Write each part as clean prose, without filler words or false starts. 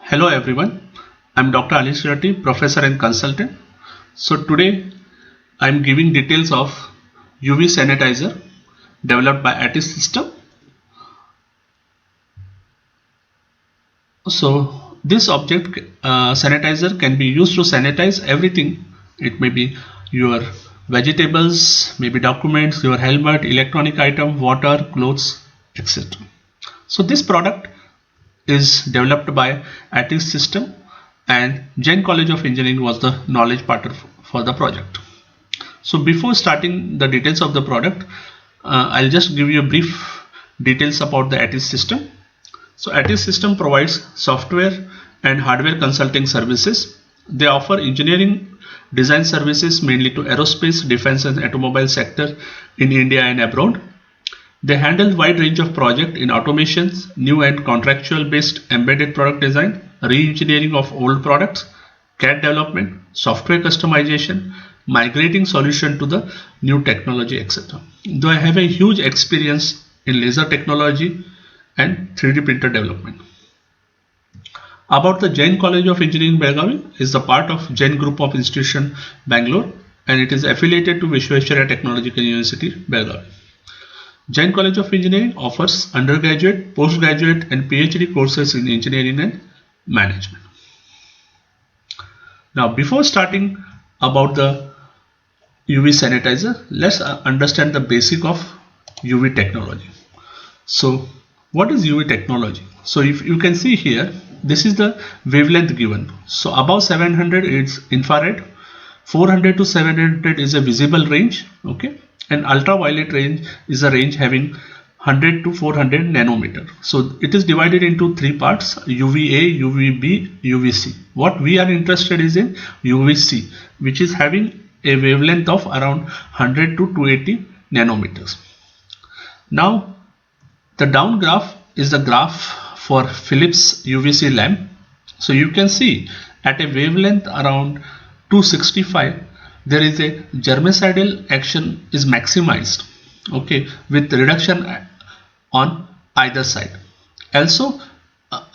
Hello everyone, I'm Dr. Ali Shirati, professor and consultant. So today I'm giving details of UV sanitizer developed by ATIS system. So this object sanitizer can be used to sanitize everything. It may be your vegetables, maybe documents, your helmet, electronic item, water, clothes, etc. So this product is developed by ATIS system, and Jain College of Engineering was the knowledge partner for the project. So before starting the details of the product, I'll just give you a brief details about the ATIS system. So ATIS system provides software and hardware consulting services. They offer engineering design services mainly to aerospace, defense and automobile sector in India and abroad. They handle wide range of projects in automations, new and contractual based embedded product design, re-engineering of old products, CAD development, software customization, migrating solution to the new technology, etc. Though I have a huge experience in laser technology and 3D printer development. About the Jain College of Engineering Belgavi is the part of Jain Group of Institution Bangalore, and it is affiliated to Vishweshwarya Technological University Belgavi. Jain College of Engineering offers undergraduate, postgraduate and PhD courses in engineering and management. Now before starting about the UV sanitizer, let's understand the basic of UV technology. So what is UV technology? So if you can see here, this is the wavelength given. So above 700 is infrared, 400 to 700 is a visible range, okay, and ultraviolet range is a range having 100 to 400 nanometer. So it is divided into three parts: UVA, UVB, UVC. What we are interested is in UVC, which is having a wavelength of around 100 to 280 nanometers. Now the down graph is the graph for Philips UVC lamp. So you can see at a wavelength around 265 there is a germicidal action is maximized, okay, with reduction on either side. Also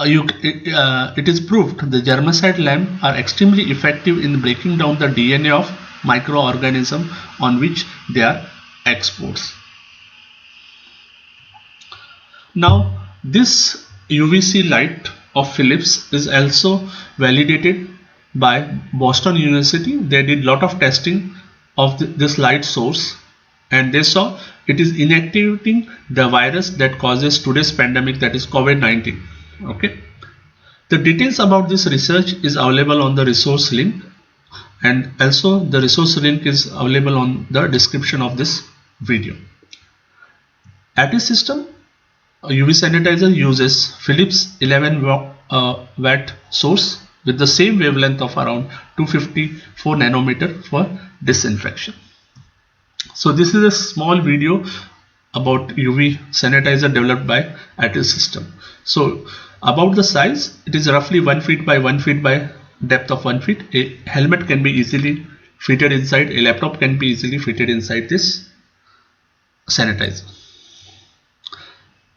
it is proved the germicide lamp are extremely effective in breaking down the DNA of microorganism on which they are exposed. Now this UVC light of Philips is also validated by Boston University. They did lot of testing of this light source, and they saw it is inactivating the virus that causes today's pandemic, that is COVID-19. Okay, the details about this research is available on the resource link, and also the resource link is available on the description of this video. ATIS system UV sanitizer uses Philips 11 watt source with the same wavelength of around 254 nanometer for disinfection. So this is a small video about UV sanitizer developed by ATIS system. So about the size, it is roughly 1 feet by 1 feet by depth of 1 feet. A helmet can be easily fitted inside, a laptop can be easily fitted inside this sanitizer.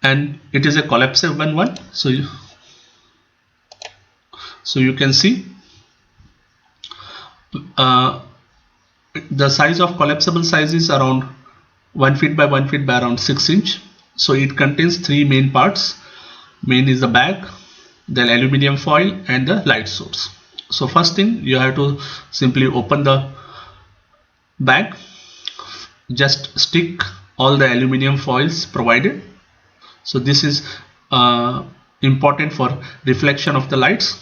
And it is a collapsible one, so you can see the size of collapsible size is around 1 feet by 1 feet by around 6 inch. So it contains three main parts. Main is the bag, then aluminium foil and the light source. So first thing, you have to simply open the bag, just stick all the aluminium foils provided. So this is important for reflection of the lights.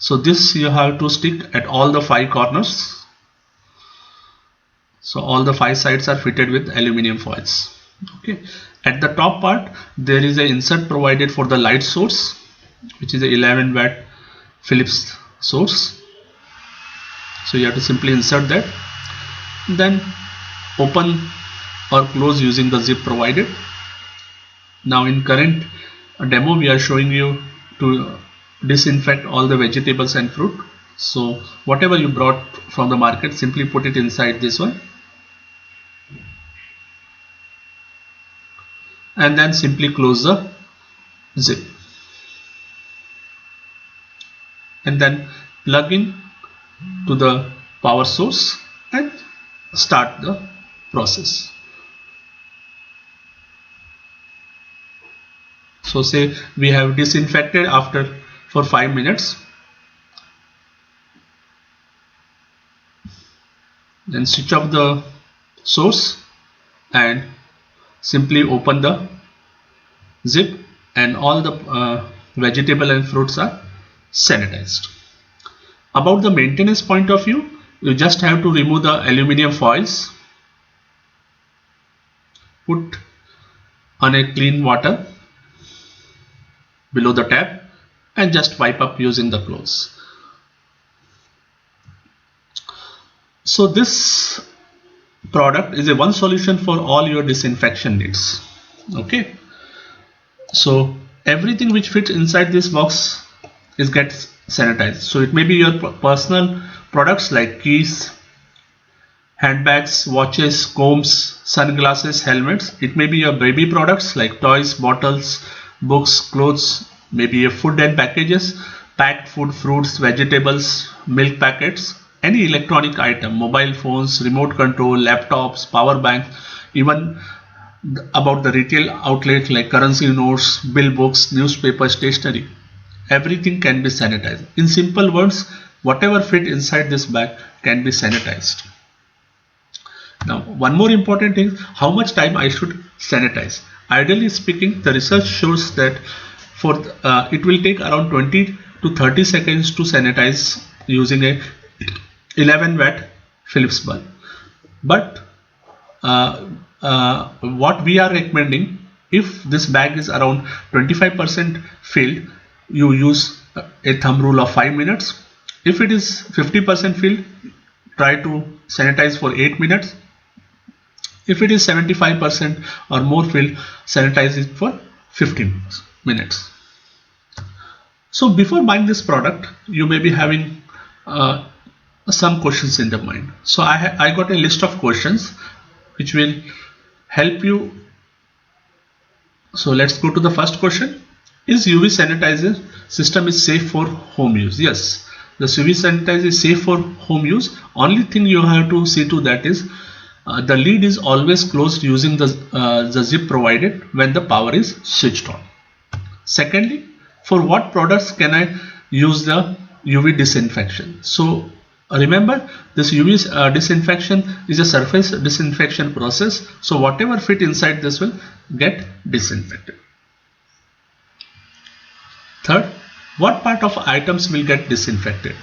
So this you have to stick at all the 5 corners. So all the 5 sides are fitted with aluminium foils. Okay. At the top part there is an insert provided for the light source, which is a 11 watt Philips source. So you have to simply insert that, then open or close using the zip provided. Now in current demo we are showing you to disinfect all the vegetables and fruit. So whatever you brought from the market, simply put it inside this one and then simply close the zip. and then plug in to the power source and start the process. So say we have disinfected after for 5 minutes, then switch off the source and simply open the zip, and all the vegetable and fruits are sanitized. About the maintenance point of view, you just have to remove the aluminum foils, put on a clean water below the tap and just wipe up using the cloths. So this product is a one solution for all your disinfection needs. Okay, so everything which fits inside this box is gets sanitized. So it may be your personal products like keys, handbags, watches, combs, sunglasses, helmets. It may be your baby products like toys, bottles, books, clothes, maybe your food and packages, packed food, fruits, vegetables, milk packets, any electronic item, mobile phones, remote control, laptops, power banks, even about the retail outlet like currency notes, bill books, newspaper, stationery. Everything can be sanitized. In simple words, whatever fit inside this bag can be sanitized. Now, one more important thing, how much time I should sanitize. Ideally speaking, the research shows that for it will take around 20 to 30 seconds to sanitize using a 11 watt Philips bulb. But what we are recommending, if this bag is around 25% filled, you use a thumb rule of 5 minutes. If it is 50% filled, try to sanitize for 8 minutes. If it is 75% or more filled, sanitize it for 15 minutes. So before buying this product, you may be having some questions in the mind. So I got a list of questions which will help you. So let's go to the first question. Is UV sanitizer system is safe for home use? Yes, the UV sanitizer is safe for home use. Only thing you have to see to that is the lid is always closed using the zip provided when the power is switched on. Secondly, for what products can I use the UV disinfection? So remember, this UV disinfection is a surface disinfection process. So whatever fit inside this will get disinfected. Third, what part of items will get disinfected?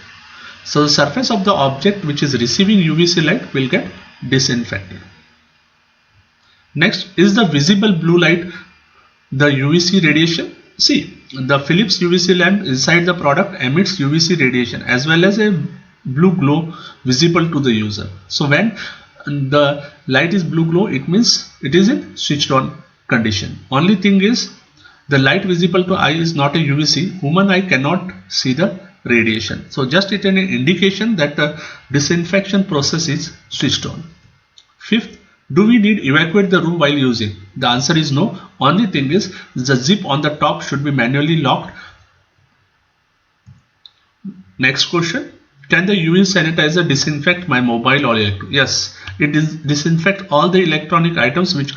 So the surface of the object which is receiving UVC light will get disinfected. Next, is the visible blue light the UVC radiation? See, the Philips UVC lamp inside the product emits UVC radiation as well as a blue glow visible to the user. So when the light is blue glow, it means it is in switched on condition. Only thing is, the light visible to eye is not a UVC. Human eye cannot see the radiation. So just it an indication that the disinfection process is switched on. Fifth, do we need evacuate the room while using? The answer is no. Only thing is the zip on the top should be manually locked. Next question, can the UV sanitizer disinfect my mobile or electronic? Yes, it disinfect all the electronic items which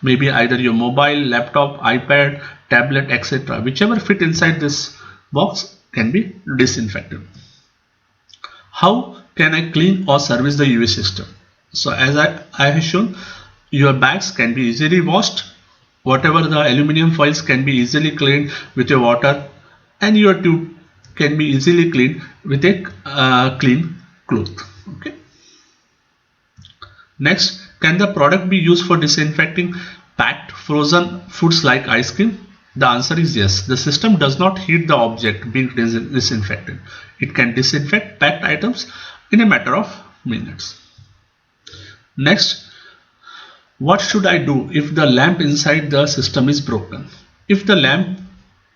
may be either your mobile, laptop, iPad, tablet, etc. Whichever fit inside this box can be disinfected. How can I clean or service the UV system? So as I have shown, your bags can be easily washed. Whatever the aluminum foils can be easily cleaned with your water, and your tube can be easily cleaned with a clean cloth. Okay. Next, can the product be used for disinfecting packed frozen foods like ice cream? The answer is yes. The system does not heat the object being disinfected. It can disinfect packed items in a matter of minutes. Next, what should I do if the lamp inside the system is broken? If the lamp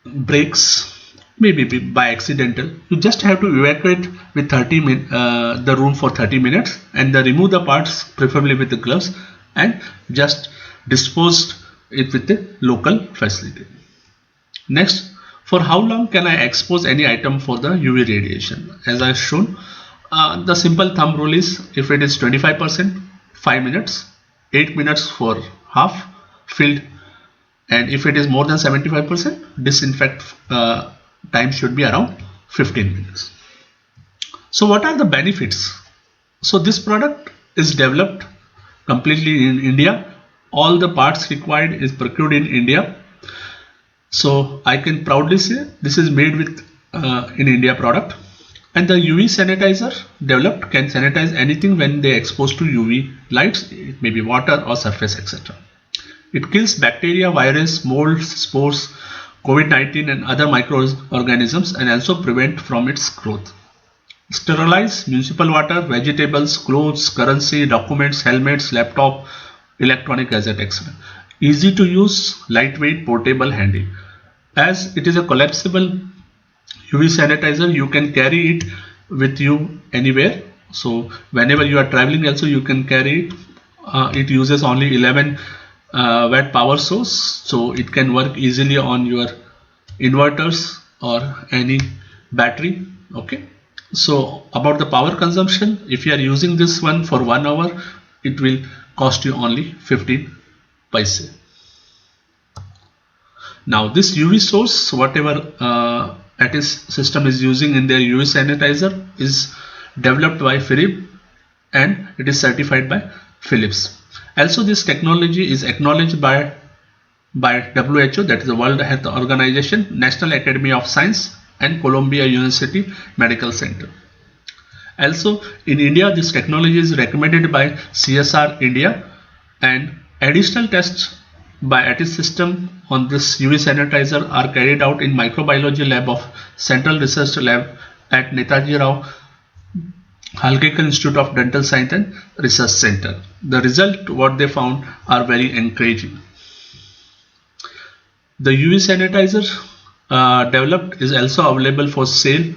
breaks, maybe by accidental, you just have to evacuate with the room for 30 minutes and remove the parts, preferably with the gloves, and just dispose it with the local facility. Next, For how long can I expose any item for the UV radiation? As I have shown, the simple thumb rule is if it is 25%, 5 minutes, 8 minutes for half filled, and if it is more than 75%, disinfect time should be around 15 minutes. So what are the benefits? So this product is developed completely in India. All the parts required is procured in India. So I can proudly say this is made with in India product. And the UV sanitizer developed can sanitize anything when they are exposed to UV lights, it may be water or surface, etc. It kills bacteria, virus, molds, spores, COVID-19 and other microorganisms and also prevent from its growth. Sterilize municipal water, vegetables, clothes, currency, documents, helmets, laptop, electronic gadget, etc. Easy to use, lightweight, portable, handy. As it is a collapsible UV sanitizer, you can carry it with you anywhere. So whenever you are traveling also you can carry it. It uses only 11 watt power source, so it can work easily on your inverters or any battery. Okay, so about the power consumption, if you are using this one for 1 hour, it will cost you only 15 paise. Now this UV source, whatever Attis system is using in their UV sanitizer, is developed by Philips and it is certified by Philips. Also this technology is acknowledged by WHO, that is the World Health Organization, National Academy of Science and Columbia University Medical Center. Also in India this technology is recommended by CSR India, and additional tests by Attis system on this UV sanitizer are carried out in microbiology lab of Central Research Lab at Netaji Rao Halkekar Institute of Dental Science and Research Center. The result what they found are very encouraging. The UV sanitizer developed is also available for sale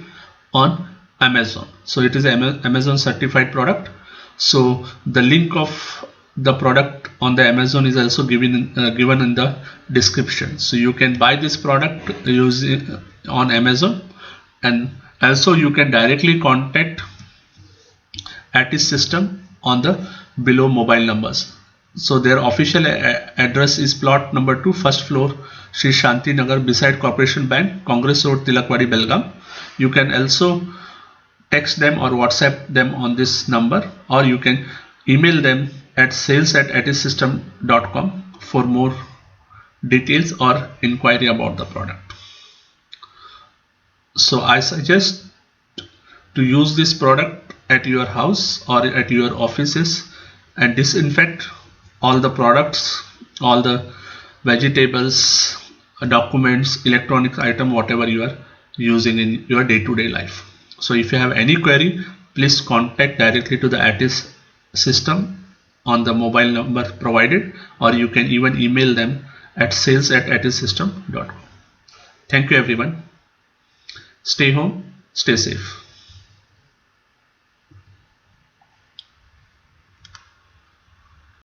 on Amazon. So it is an Amazon certified product. So the link of the product on the Amazon is also given in the description. So you can buy this product using on Amazon, and also you can directly contact Attis system on the below mobile numbers. So their official address is plot number 2, first floor, Sri Shanti Nagar, beside Corporation Bank, Congress Road, Tilakwadi, Belgaum. You can also text them or WhatsApp them on this number, or you can email them at sales@attissystem.com for more details or inquiry about the product. So I suggest to use this product at your house or at your offices and disinfect all the products, all the vegetables, documents, electronic item, whatever you are using in your day-to-day life. So if you have any query, please contact directly to the Attis system on the mobile number provided, or you can even email them at sales@attissystem.com. Thank you everyone. Stay home, stay safe.